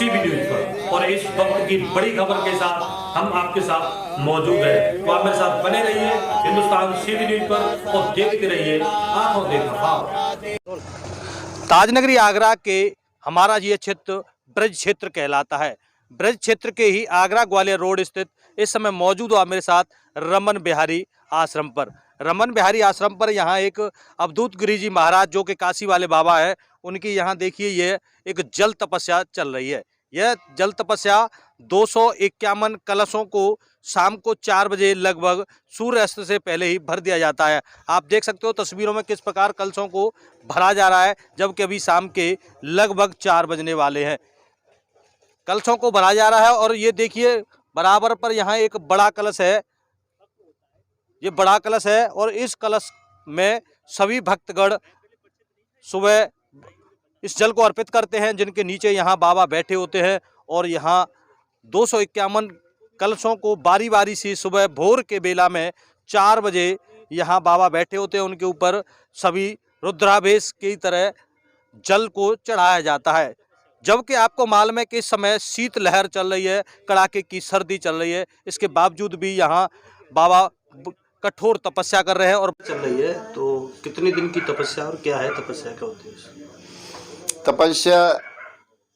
CB news पर। और इस वक्त की बड़ी खबर के साथ हम आपके साथ मौजूद हैं, तो आप मेरे साथ बने रहिए हिंदुस्तान सीबी न्यूज पर और देखते रहिए आंखों देखा ख्वाब। ताजनगरी आगरा के हमारा ये क्षेत्र ब्रज क्षेत्र कहलाता है। ब्रज क्षेत्र के ही आगरा ग्वालियर रोड स्थित इस समय मौजूद हुआ मेरे साथ रमन बिहारी आश्रम पर। रमन बिहारी आश्रम पर यहाँ एक अवधूत गिरी जी महाराज जो कि काशी वाले बाबा है, उनकी यहाँ देखिए ये एक जल तपस्या चल रही है। यह जल तपस्या 251 कलशों को शाम को 4 बजे लगभग सूर्यास्त से पहले ही भर दिया जाता है। आप देख सकते हो तस्वीरों में किस प्रकार कलशों को भरा जा रहा है, जबकि अभी शाम के लगभग 4 बजने वाले हैं। कलशों को भरा जा रहा है और ये देखिए बराबर पर यहाँ एक बड़ा कलश है। ये बड़ा कलश है और इस कलश में सभी भक्तगण सुबह इस जल को अर्पित करते हैं, जिनके नीचे यहाँ बाबा बैठे होते हैं। और यहाँ 251 कलशों को बारी बारी से सुबह भोर के बेला में 4 बजे यहाँ बाबा बैठे होते हैं, उनके ऊपर सभी रुद्राभिषेक की तरह जल को चढ़ाया जाता है। जबकि आपको मालूम है कि इस समय शीत लहर चल रही है, कड़ाके की सर्दी चल रही है, इसके बावजूद भी यहाँ बाबा कठोर तपस्या कर रहे हैं और चल रही है। तो कितने दिन की तपस्या और क्या है तपस्या, क्या होती है तपस्या?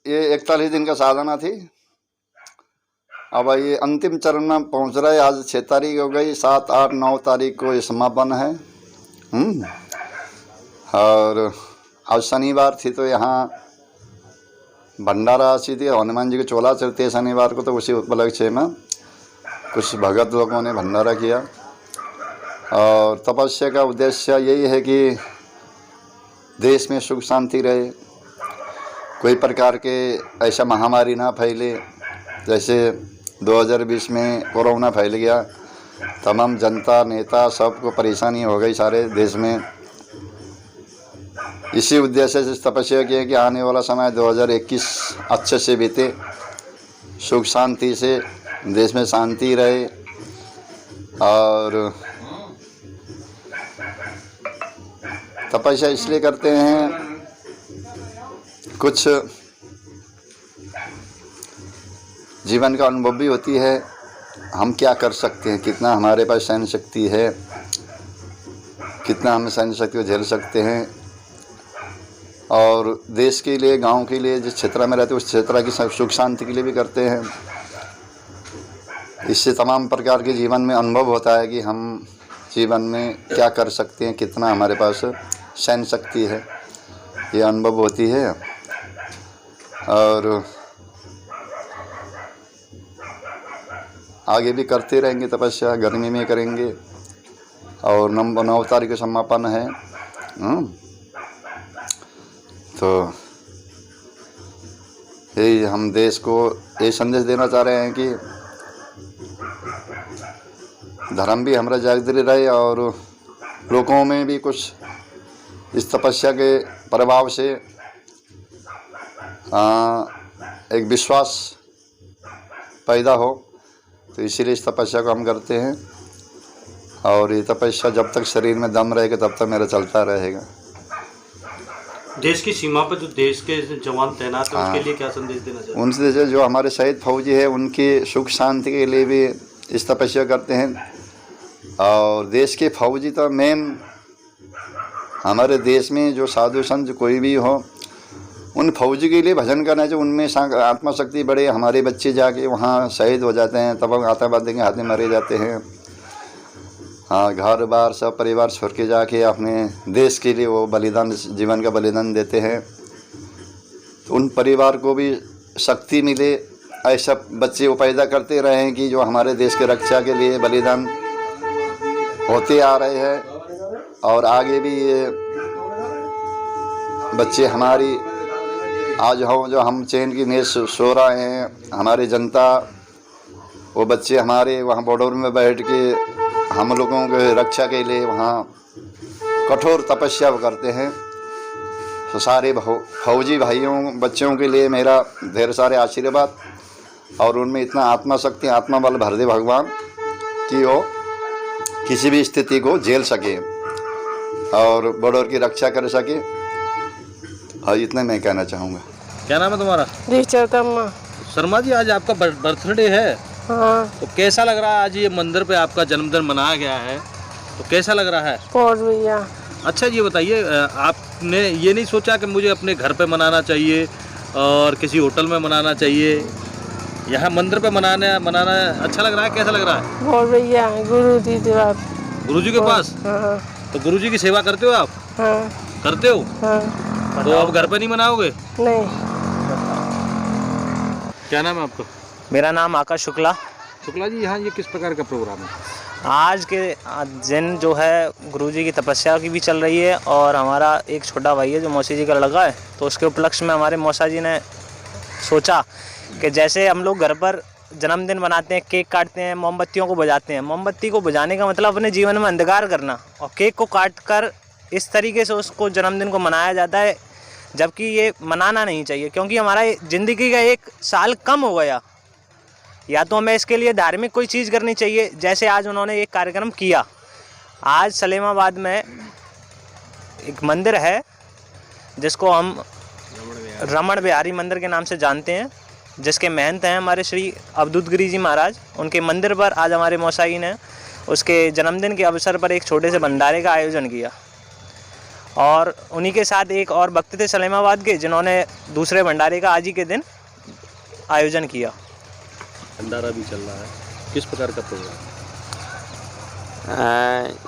ये 41 दिन का साधना थी। अब ये अंतिम चरण में पहुंच रहा है। आज 6 तारीख हो गई, 7, 8, 9 तारीख को ये समापन है। और आज शनिवार थी तो यहाँ भंडारा सी थी, हनुमान जी की चोला चलती है शनिवार को, तो उसी उपलक्ष्य में कुछ भगत लोगों ने भंडारा किया। और तपस्या का उद्देश्य यही है कि देश में सुख शांति रहे, कोई प्रकार के ऐसा महामारी ना फैले। जैसे 2020 में कोरोना फैल गया, तमाम जनता नेता सबको परेशानी हो गई सारे देश में। इसी उद्देश्य से तपस्या की है कि आने वाला समय 2021 अच्छे से बीते, सुख शांति से देश में शांति रहे। और तपस्या इसलिए करते हैं, कुछ जीवन का अनुभव भी होती है, हम क्या कर सकते हैं, कितना हमारे पास सहन शक्ति है, कितना हम सहन शक्ति को झेल सकते हैं। और देश के लिए, गांव के लिए, जिस क्षेत्र में रहते हैं उस क्षेत्र की सुख शांति के लिए भी करते हैं। इससे तमाम प्रकार के जीवन में अनुभव होता है कि हम जीवन में क्या कर सकते हैं, कितना हमारे पास सहन शक्ति है, ये अनुभव होती है। और आगे भी करते रहेंगे तपस्या, गर्मी में करेंगे। और 9 तारीख को समापन है। तो यही हम देश को ये संदेश देना चाह रहे हैं कि धर्म भी हमारा जागृत रहे और लोगों में भी कुछ इस तपस्या के प्रभाव से एक विश्वास पैदा हो। तो इसीलिए इस तपस्या को हम करते हैं। और ये तपस्या जब तक शरीर में दम रहेगा तब तक मेरा चलता रहेगा। देश की सीमा पर जो देश के जवान तैनात हैं उसके लिए क्या संदेश देना चाहिए? उनसे जैसे जो हमारे शहीद फौजी है उनकी सुख शांति के लिए भी इस तपस्या करते हैं। और देश के फौजी तो मेन हमारे देश में जो साधु संत कोई भी हो, उन फौजी के लिए भजन करना चाहिए, उनमें आत्मा शक्ति बढ़े। हमारे बच्चे जाके वहाँ शहीद हो जाते हैं, तब आतंकवादी के हाथ में मारे जाते हैं। हाँ, घर बार सब परिवार छोड़ के जाके अपने देश के लिए वो बलिदान, जीवन का बलिदान देते हैं। तो उन परिवार को भी शक्ति मिले, ऐसा बच्चे वो पैदा करते रहें कि जो हमारे देश के रक्षा के लिए बलिदान होते आ रहे हैं। और आगे भी ये बच्चे हमारी आज जो हम चैन की नींद सो रहे हैं, हमारी जनता, वो बच्चे हमारे वहाँ बॉर्डर में बैठ के हम लोगों के रक्षा के लिए वहाँ कठोर तपस्या करते हैं। तो सारे फौजी भाइयों बच्चों के लिए मेरा ढेर सारे आशीर्वाद। और उनमें इतना आत्मा शक्ति, आत्मा बल भर दे भगवान कि वो किसी भी स्थिति को झेल सके और बॉर्डर की रक्षा कर सके। और इतना मैं कहना चाहूँगा। क्या नाम है तुम्हारा? रिचर्तम्मा। शर्मा जी, आज आपका बर्थडे है, हाँ। तो कैसा लग रहा है? आज ये मंदिर पे आपका जन्मदिन मनाया गया है, तो कैसा लग रहा है? बहुत भैया। अच्छा ये बताइए, आपने ये नहीं सोचा कि मुझे अपने घर पे मनाना चाहिए और किसी होटल में मनाना चाहिए? यहाँ मंदिर पे मनाना अच्छा लग रहा है, कैसा लग रहा है? बहुत भैया, गुरु जी के पास। गुरु जी के पास? हाँ। तो गुरु जी की सेवा करते हो आप? हाँ। करते हो? हाँ। तो अब घर पे नहीं मनाओगे? नहीं। क्या नाम है आपका? मेरा नाम आकाश शुक्ला। शुक्ला जी, यहाँ ये किस प्रकार का प्रोग्राम है? आज के दिन जो है गुरुजी की तपस्या की भी चल रही है, और हमारा एक छोटा भाई है जो मौसी जी का लड़का है, तो उसके उपलक्ष्य में हमारे मौसा जी ने सोचा कि जैसे हम लोग घर पर जन्मदिन मनाते हैं, केक काटते हैं, मोमबत्तियों को बुझाते हैं। मोमबत्ती को बुझाने का मतलब अपने जीवन में अंधकार करना, और केक को काट कर इस तरीके से उसको जन्मदिन को मनाया जाता है, जबकि ये मनाना नहीं चाहिए, क्योंकि हमारा ज़िंदगी का एक साल कम हो गया। या तो हमें इसके लिए धार्मिक कोई चीज़ करनी चाहिए, जैसे आज उन्होंने एक कार्यक्रम किया। आज सलेमाबाद में एक मंदिर है जिसको हम रमण बिहारी मंदिर के नाम से जानते हैं, जिसके महंत हैं हमारे श्री अवधूत गिरी जी महाराज। उनके मंदिर पर आज हमारे मौसाई ने उसके जन्मदिन के अवसर पर एक छोटे से भंडारे का आयोजन किया, और उन्हीं के साथ एक और भक्त थे सलेमाबाद के, जिन्होंने दूसरे भंडारे का आज ही के दिन आयोजन किया। भंडारा भी चल रहा है, किस प्रकार का प्रोग्राम?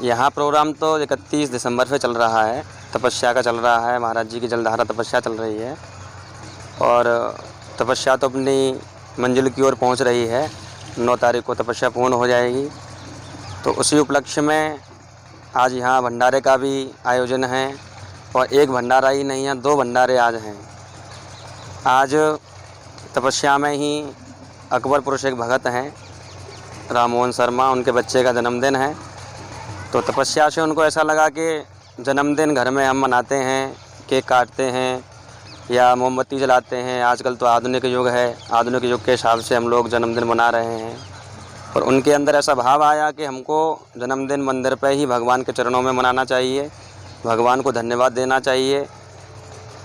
यहाँ प्रोग्राम तो 31 दिसंबर से चल रहा है, तपस्या का चल रहा है, महाराज जी की जलधारा तपस्या चल रही है, और तपस्या तो अपनी मंजिल की ओर पहुँच रही है। 9 तारीख को तपस्या पूर्ण हो जाएगी, तो उसी उपलक्ष्य में आज यहाँ भंडारे का भी आयोजन है, और एक भंडारा ही नहीं है, 2 भंडारे आज हैं। आज तपस्या में ही अकबरपुर से एक भगत हैं राममोहन शर्मा, उनके बच्चे का जन्मदिन है, तो तपस्या से उनको ऐसा लगा कि जन्मदिन घर में हम मनाते हैं, केक काटते हैं या मोमबत्ती जलाते हैं। आजकल तो आधुनिक युग है, आधुनिक युग के हिसाब से हम लोग जन्मदिन मना रहे हैं, और उनके अंदर ऐसा भाव आया कि हमको जन्मदिन मंदिर पर ही भगवान के चरणों में मनाना चाहिए, भगवान को धन्यवाद देना चाहिए,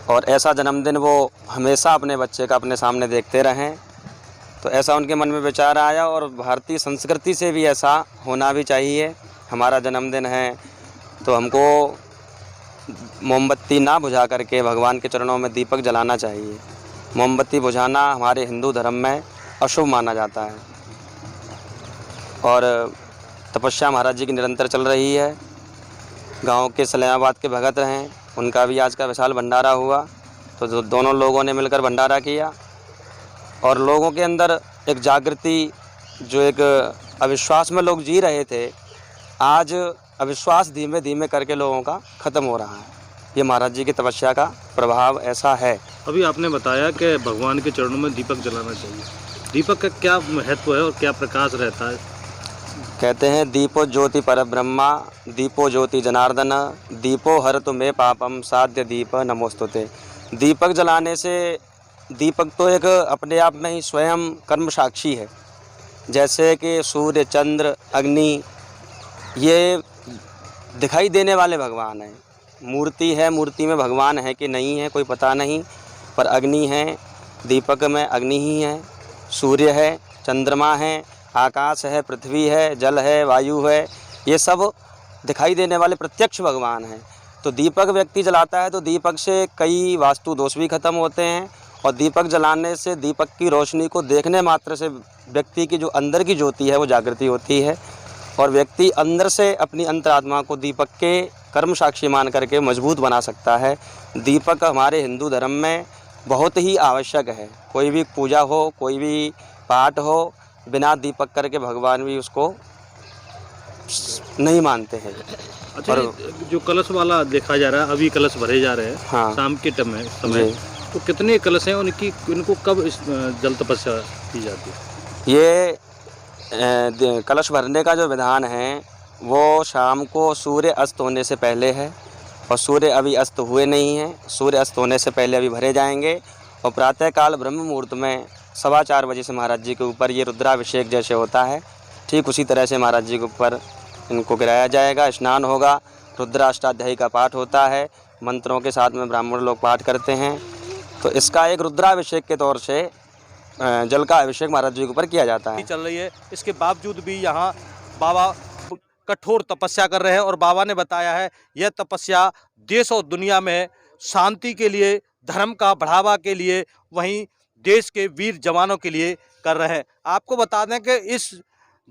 और ऐसा जन्मदिन वो हमेशा अपने बच्चे का अपने सामने देखते रहें। तो ऐसा उनके मन में विचार आया, और भारतीय संस्कृति से भी ऐसा होना भी चाहिए। हमारा जन्मदिन है तो हमको मोमबत्ती ना बुझा करके भगवान के चरणों में दीपक जलाना चाहिए। मोमबत्ती बुझाना हमारे हिंदू धर्म में अशुभ माना जाता है, और तपस्या महाराज जी की निरंतर चल रही है। गांव के सलेमाबाद के भगत हैं, उनका भी आज का विशाल भंडारा हुआ, तो दोनों लोगों ने मिलकर भंडारा किया, और लोगों के अंदर एक जागृति, जो एक अविश्वास में लोग जी रहे थे, आज अविश्वास धीमे धीमे करके लोगों का ख़त्म हो रहा है। ये महाराज जी की तपस्या का प्रभाव ऐसा है। अभी आपने बताया कि भगवान के चरणों में दीपक जलाना चाहिए, दीपक का क्या महत्व है और क्या प्रकाश रहता है? कहते हैं दीपो ज्योति परब्रह्मा, दीपो ज्योति जनार्दन, दीपो हरतु मे पापम साध्य दीप नमोस्तुते। दीपक जलाने से, दीपक तो एक अपने आप में ही स्वयं कर्म साक्षी है। जैसे कि सूर्य, चंद्र, अग्नि, ये दिखाई देने वाले भगवान हैं। मूर्ति है, मूर्ति में भगवान है कि नहीं है कोई पता नहीं, पर अग्नि है, दीपक में अग्नि ही है, सूर्य है, चंद्रमा है, आकाश है, पृथ्वी है, जल है, वायु है, ये सब दिखाई देने वाले प्रत्यक्ष भगवान हैं। तो दीपक व्यक्ति जलाता है तो दीपक से कई वास्तु दोष भी खत्म होते हैं, और दीपक जलाने से, दीपक की रोशनी को देखने मात्र से व्यक्ति की जो अंदर की ज्योति है वो जागृति होती है, और व्यक्ति अंदर से अपनी अंतरात्मा को दीपक के कर्म साक्षी मान करके मजबूत बना सकता है। दीपक हमारे हिंदू धर्म में बहुत ही आवश्यक है। कोई भी पूजा हो, कोई भी पाठ हो, बिना दीपक करके भगवान भी उसको नहीं मानते हैं। अच्छा, जो कलश वाला देखा जा रहा है, अभी कलश भरे जा रहे हैं, हाँ, शाम के समय, तो कितने कलश हैं, इनको कब जल तपस्या की जाती है? ये कलश भरने का जो विधान है वो शाम को सूर्य अस्त होने से पहले है, और सूर्य अभी अस्त हुए नहीं हैं, सूर्य अस्त होने से पहले अभी भरे जाएंगे, और प्रातःकाल ब्रह्म मुहूर्त में 4:15 बजे से महाराज जी के ऊपर ये रुद्राभिषेक जैसे होता है, ठीक उसी तरह से महाराज जी के ऊपर इनको गिराया जाएगा, स्नान होगा, रुद्राष्टाध्यायी का पाठ होता है, मंत्रों के साथ में ब्राह्मण लोग पाठ करते हैं। तो इसका एक रुद्राभिषेक के तौर से जल का अभिषेक महाराज जी के ऊपर किया जाता है। चल रही है, इसके बावजूद भी यहाँ बाबा कठोर तपस्या कर रहे हैं और बाबा ने बताया है यह तपस्या देश और दुनिया में शांति के लिए, धर्म का बढ़ावा के लिए, वहीं देश के वीर जवानों के लिए कर रहे हैं। आपको बता दें कि इस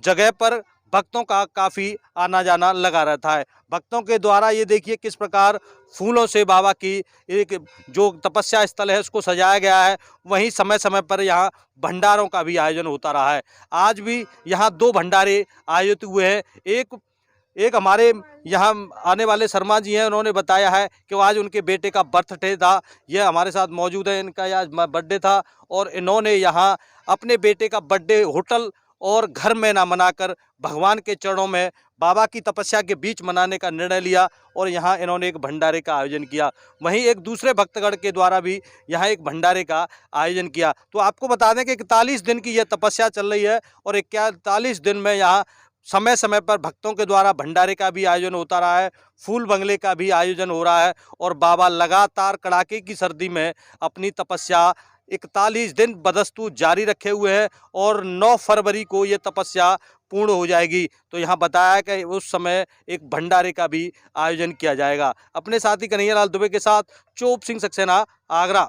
जगह पर भक्तों का काफ़ी आना जाना लगा रहता है। भक्तों के द्वारा ये देखिए किस प्रकार फूलों से बाबा की एक जो तपस्या स्थल है उसको सजाया गया है। वहीं समय समय पर यहाँ भंडारों का भी आयोजन होता रहा है। आज भी यहाँ 2 भंडारे आयोजित हुए हैं। एक हमारे यहाँ आने वाले शर्मा जी हैं, उन्होंने बताया है कि आज उनके बेटे का बर्थडे था। यह हमारे साथ मौजूद है, इनका आज बर्थडे था और इन्होंने यहाँ अपने बेटे का बर्थडे होटल और घर में ना मनाकर भगवान के चरणों में बाबा की तपस्या के बीच मनाने का निर्णय लिया और यहाँ इन्होंने एक भंडारे का आयोजन किया। वहीं एक दूसरे भक्तगण के द्वारा भी यहाँ एक भंडारे का आयोजन किया। तो आपको बता दें कि 41 दिन की यह तपस्या चल रही है और 41 दिन में यहाँ समय समय पर भक्तों के द्वारा भंडारे का भी आयोजन होता रहा है, फूल बंगले का भी आयोजन हो रहा है और बाबा लगातार कड़ाके की सर्दी में अपनी तपस्या 41 दिन बदस्तूर जारी रखे हुए हैं और 9 फरवरी को ये तपस्या पूर्ण हो जाएगी। तो यहाँ बताया कि उस समय एक भंडारे का भी आयोजन किया जाएगा। अपने साथी कन्हैयालाल दुबे के साथ चोप सिंह सक्सेना, आगरा।